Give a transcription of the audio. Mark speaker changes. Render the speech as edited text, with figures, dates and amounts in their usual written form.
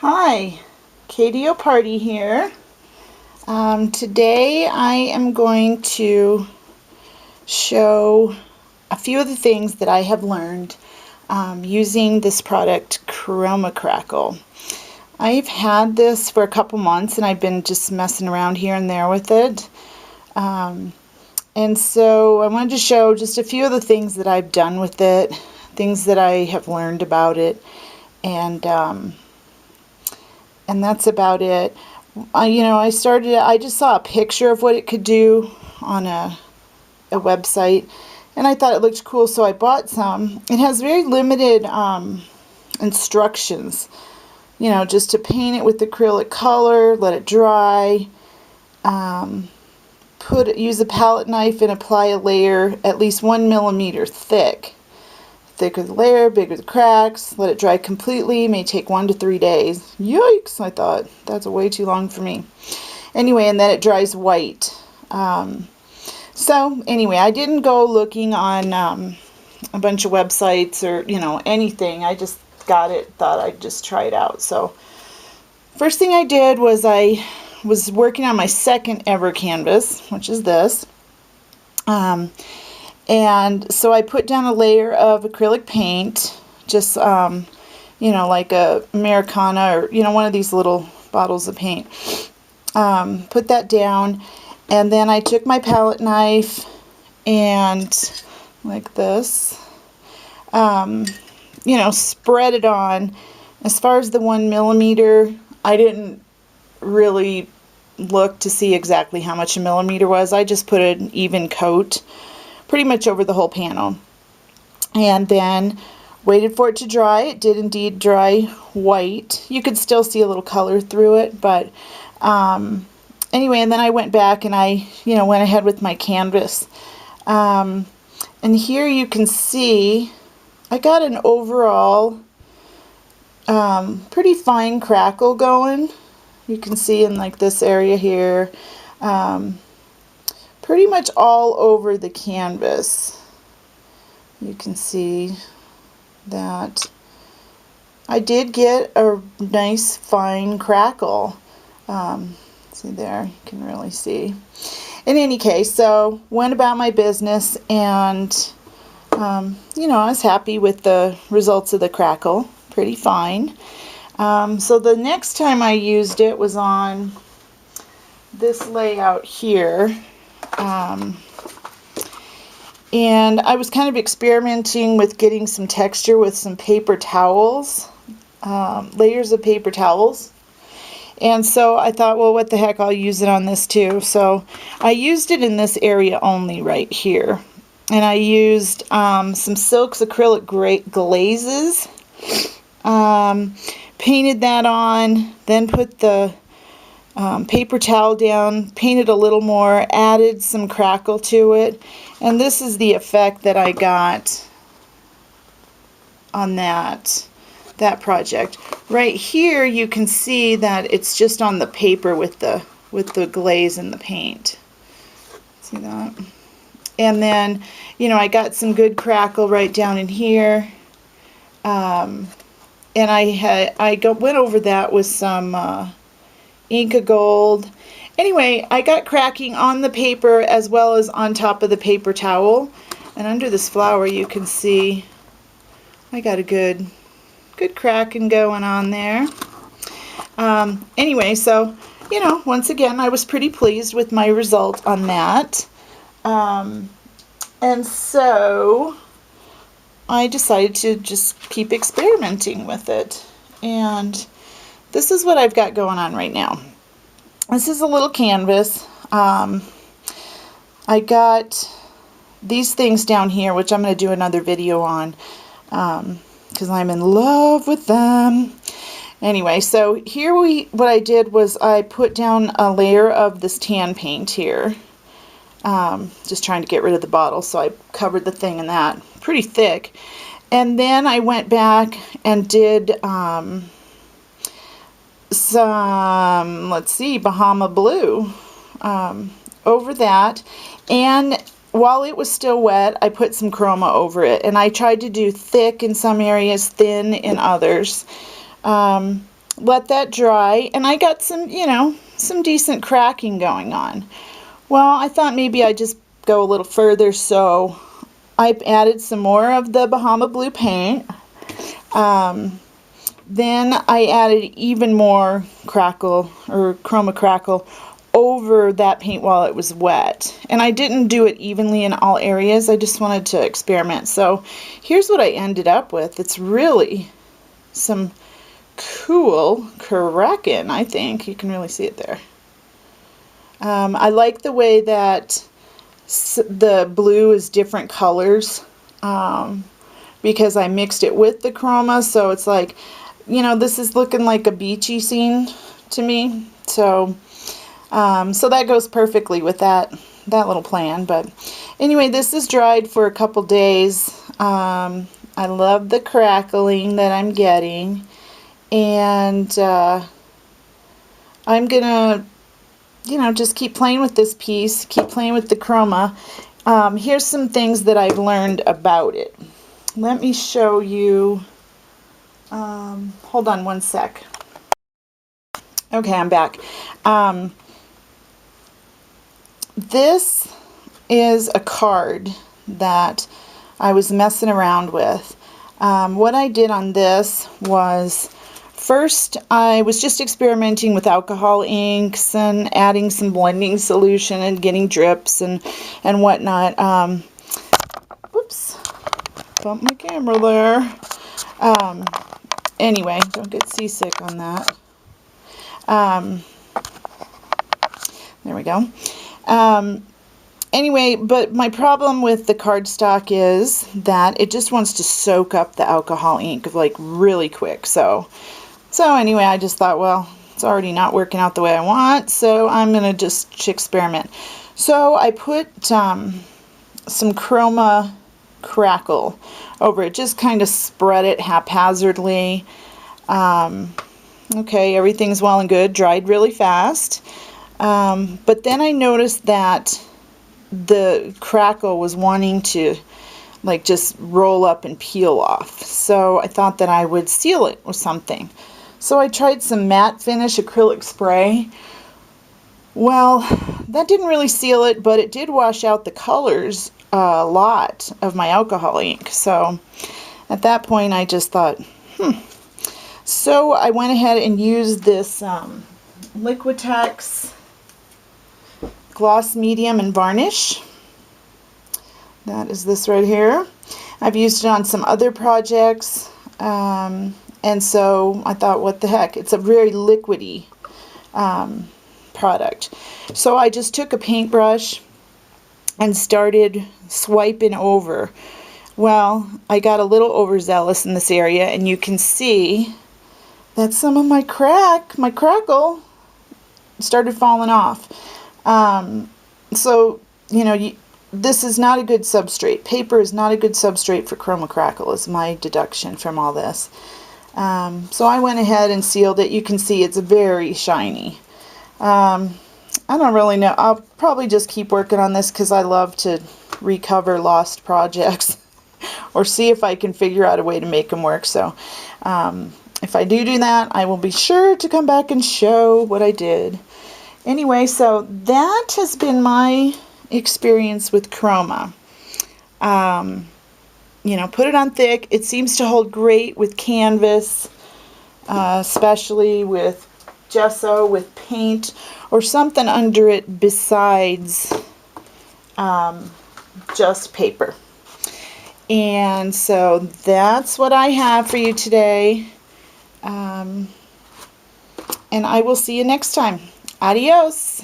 Speaker 1: Hi, Katyoparty here. Today I am going to show a few of the things that I have learned using this product, Kroma Crackle. I've had this for a couple months and I've been just messing around here and there with it. And so I wanted to show just a few of the things that I've done with it, things that I have learned about it, and that's about it. I just saw a picture of what it could do on a website, and I thought it looked cool, so I bought some. It has very limited instructions, just to paint it with acrylic color, let it dry, use a palette knife and apply a layer at least 1 millimeter thick. Thicker the layer, bigger the cracks. Let it dry completely. May take 1 to 3 days. Yikes! I thought that's way too long for me. Anyway, and then it dries white. So anyway, I didn't go looking on a bunch of websites or anything. I just got it. Thought I'd just try it out. So first thing I did was I was working on my second ever canvas, which is this. And so I put down a layer of acrylic paint, just, like a Americana or, one of these little bottles of paint. Put that down, and then I took my palette knife and, like this, spread it on. As far as the 1 millimeter, I didn't really look to see exactly how much a millimeter was. I just put an even coat pretty much over the whole panel, and then waited for it to dry. It did indeed dry white. You could still see a little color through it, but anyway, and then I went back and I went ahead with my canvas, and here you can see I got an overall pretty fine crackle going. You can see in like this area here, pretty much all over the canvas. You can see that I did get a nice fine crackle. See there, you can really see. In any case, so went about my business, and I was happy with the results of the crackle. Pretty fine. So the next time I used it was on this layout here. And I was kind of experimenting with getting some texture with some paper towels, layers of paper towels. And so I thought, well, what the heck, I'll use it on this too. So I used it in this area only right here. And I used some Silk's acrylic glazes, painted that on, then put the paper towel down, painted a little more, added some crackle to it, and this is the effect that I got on that project. Right here you can see that it's just on the paper with the glaze and the paint. See that? And then I got some good crackle right down in here, and I went over that with some Inca Gold. Anyway, I got cracking on the paper as well as on top of the paper towel, and under this flower you can see I got a good cracking going on there. Anyway, so once again I was pretty pleased with my result on that, and so I decided to just keep experimenting with it, and this is what I've got going on right now. This is a little canvas. I got these things down here, which I'm going to do another video on, because I'm in love with them. Anyway, so here what I did was I put down a layer of this tan paint here. Just trying to get rid of the bottle, so I covered the thing in that. Pretty thick. And then I went back and did some, let's see, Bahama Blue over that, and while it was still wet I put some chroma over it, and I tried to do thick in some areas, thin in others. let that dry, and I got some, you know, some decent cracking going on. Well, I thought maybe I'd just go a little further, so I added some more of the Bahama Blue paint. Then I added even more Crackle, or Kroma Crackle, over that paint while it was wet. And I didn't do it evenly in all areas. I just wanted to experiment. So here's what I ended up with. It's really some cool cracking, I think. You can really see it there. I like the way that the blue is different colors, because I mixed it with the chroma, so it's like, you know, this is looking like a beachy scene to me. So so that goes perfectly with that little plan. But anyway, this is dried for a couple days. I love the crackling that I'm getting, and I'm gonna, you know, just keep playing with this piece, keep playing with the chroma. Here's some things that I've learned about it. Let me show you. Hold on one sec. Okay, I'm back. This is a card that I was messing around with. What I did on this was, first I was just experimenting with alcohol inks and adding some blending solution and getting drips and whatnot. Whoops, bumped my camera there. Anyway, don't get seasick on that. There we go. Anyway, but my problem with the cardstock is that it just wants to soak up the alcohol ink like really quick. So anyway, I just thought, well, it's already not working out the way I want, so I'm going to just experiment. So I put some Kroma Crackle over it, just kind of spread it haphazardly. Okay, everything's well and good, dried really fast. But then I noticed that the crackle was wanting to like just roll up and peel off. So I thought that I would seal it with something. So I tried some matte finish acrylic spray. Well, that didn't really seal it, but it did wash out the colors a lot of my alcohol ink. So at that point I just thought, So I went ahead and used this Liquitex Gloss Medium and Varnish. That is this right here. I've used it on some other projects, and so I thought, what the heck, it's a very liquidy product. So I just took a paintbrush and started swiping over. Well, I got a little overzealous in this area, and you can see that some of my crackle started falling off. So, you know, this is not a good substrate. Paper is not a good substrate for Kroma Crackle, is my deduction from all this. So I went ahead and sealed it. You can see it's very shiny. I don't really know. I'll probably just keep working on this because I love to recover lost projects or see if I can figure out a way to make them work. So if I do that, I will be sure to come back and show what I did. Anyway, so that has been my experience with Kroma. You know, put it on thick. It seems to hold great with canvas, especially with gesso, with paint, or something under it besides just paper. And so that's what I have for you today. And I will see you next time. Adios.